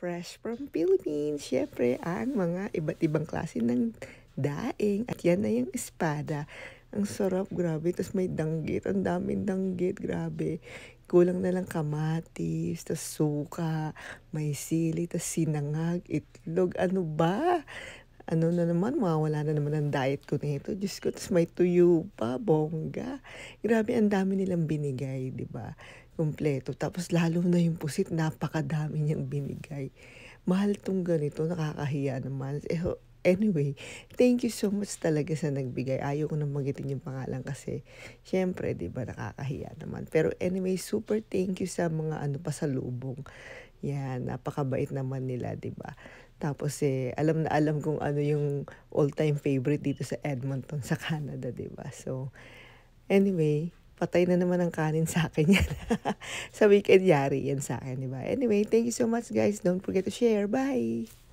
fresh from Philippines. Siyempre, ang mga iba't ibang klase ng daing. At yan na yung espada. Ang sarap, grabe. Tapos may danggit. Ang daming danggit, grabe. Kulang na lang kamatis, tas suka, may sili, tas sinangag, itlog. Ano ba? Ano na naman, mawawala na naman ang diet ko nito. Diyos ko, tas may tuyo pa, bongga. Grabe, ang dami nilang binigay, di ba? Kumpleto. Tapos lalo na yung pusit, napakadami niyang binigay. Mahal tong ganito, nakakahiya naman. Anyway, thank you so much talaga sa nagbigay. Ayaw ko na magitin yung pangalan kasi, syempre, di ba, nakakahiya naman. Pero anyway, super thank you sa mga pasalubong. Yan, napakabait naman nila, 'di ba? Tapos alam na alam kung ano yung all-time favorite dito sa Edmonton, sa Canada, 'di ba? So, anyway, patay na naman ang kanin sa akin yan. Sa weekend yari yan sa akin, 'di ba? Anyway, thank you so much guys. Don't forget to share. Bye!